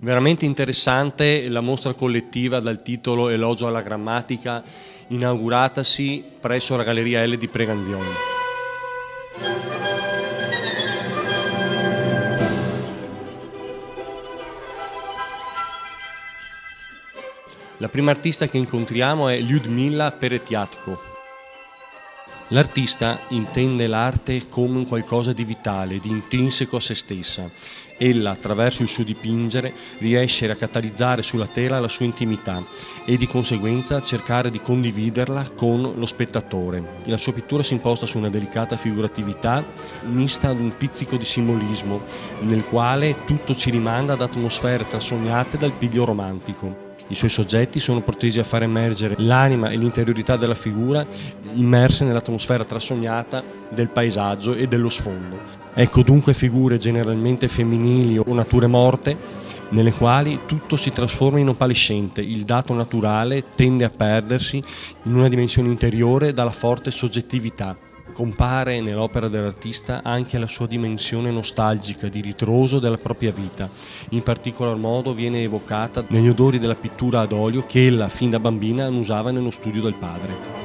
Veramente interessante la mostra collettiva dal titolo Elogio alla grammatica, inauguratasi presso la Galleria L di Preganzioni. La prima artista che incontriamo è Lyudmila Peretiatko. L'artista intende l'arte come un qualcosa di vitale, di intrinseco a se stessa. Ella, attraverso il suo dipingere, riesce a catalizzare sulla tela la sua intimità e di conseguenza cercare di condividerla con lo spettatore. La sua pittura si imposta su una delicata figuratività mista ad un pizzico di simbolismo, nel quale tutto ci rimanda ad atmosfere trasognate dal piglio romantico. I suoi soggetti sono protesi a far emergere l'anima e l'interiorità della figura immerse nell'atmosfera trasognata del paesaggio e dello sfondo. Ecco dunque figure generalmente femminili o nature morte, nelle quali tutto si trasforma in opalescente, il dato naturale tende a perdersi in una dimensione interiore dalla forte soggettività. Compare nell'opera dell'artista anche la sua dimensione nostalgica, di ritroso della propria vita. In particolar modo viene evocata negli odori della pittura ad olio che ella, fin da bambina, annusava nello studio del padre.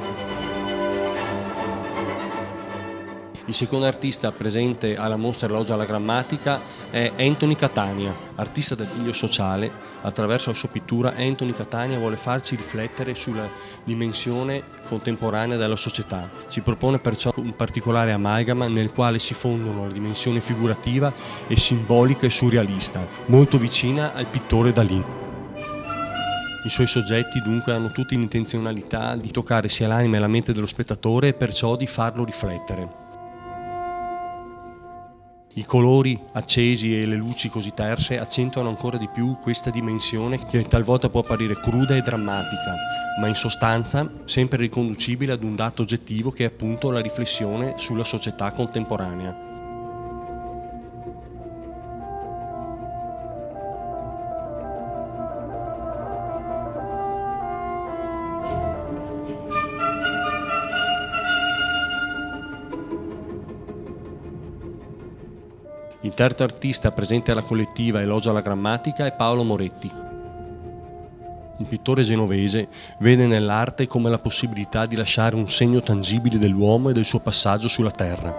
Il secondo artista presente alla mostra Elogio alla grammatica è Anthony Catania. Artista del piglio sociale, attraverso la sua pittura Anthony Catania vuole farci riflettere sulla dimensione contemporanea della società. Ci propone perciò un particolare amalgama nel quale si fondono la dimensione figurativa e simbolica e surrealista, molto vicina al pittore Dalì. I suoi soggetti dunque hanno tutti l'intenzionalità di toccare sia l'anima e la mente dello spettatore e perciò di farlo riflettere. I colori accesi e le luci così terse accentuano ancora di più questa dimensione che talvolta può apparire cruda e drammatica, ma in sostanza sempre riconducibile ad un dato oggettivo che è appunto la riflessione sulla società contemporanea. Il terzo artista presente alla collettiva Elogio alla grammatica è Paolo Moretti. Il pittore genovese vede nell'arte come la possibilità di lasciare un segno tangibile dell'uomo e del suo passaggio sulla terra.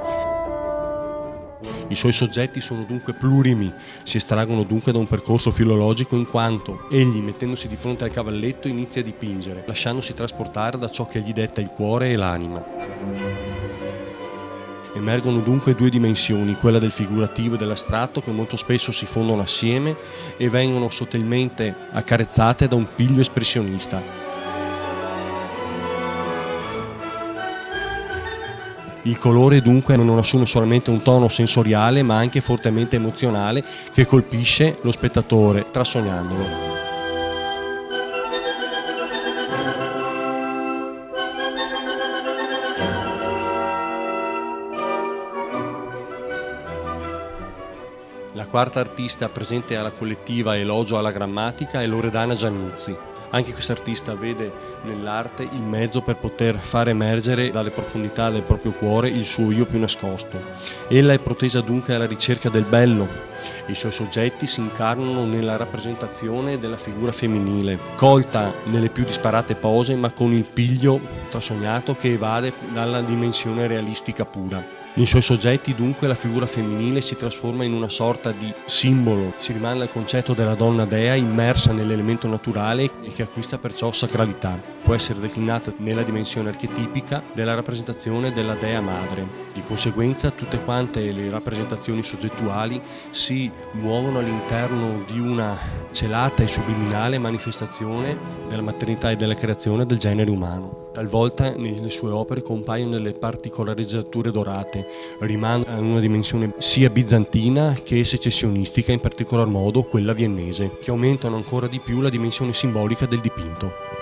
I suoi soggetti sono dunque plurimi, si estraggono dunque da un percorso filologico in quanto egli, mettendosi di fronte al cavalletto, inizia a dipingere, lasciandosi trasportare da ciò che gli detta il cuore e l'anima. Emergono dunque due dimensioni, quella del figurativo e dell'astratto, che molto spesso si fondono assieme e vengono sottilmente accarezzate da un piglio espressionista. Il colore dunque non assume solamente un tono sensoriale ma anche fortemente emozionale che colpisce lo spettatore, trasognandolo. La quarta artista presente alla collettiva Elogio alla grammatica è Loredana Giannuzzi. Anche quest'artista vede nell'arte il mezzo per poter far emergere dalle profondità del proprio cuore il suo io più nascosto. Ella è protesa dunque alla ricerca del bello. I suoi soggetti si incarnano nella rappresentazione della figura femminile, colta nelle più disparate pose ma con il piglio trasognato che evade dalla dimensione realistica pura. Nei suoi soggetti dunque la figura femminile si trasforma in una sorta di simbolo, ci rimane il concetto della donna dea immersa nell'elemento naturale e che acquista perciò sacralità. Può essere declinata nella dimensione archetipica della rappresentazione della dea madre. Di conseguenza tutte quante le rappresentazioni soggettuali si muovono all'interno di una celata e subliminale manifestazione della maternità e della creazione del genere umano. Talvolta nelle sue opere compaiono delle particolarizzature dorate, rimando a una dimensione sia bizantina che secessionistica, in particolar modo quella viennese, che aumentano ancora di più la dimensione simbolica del dipinto.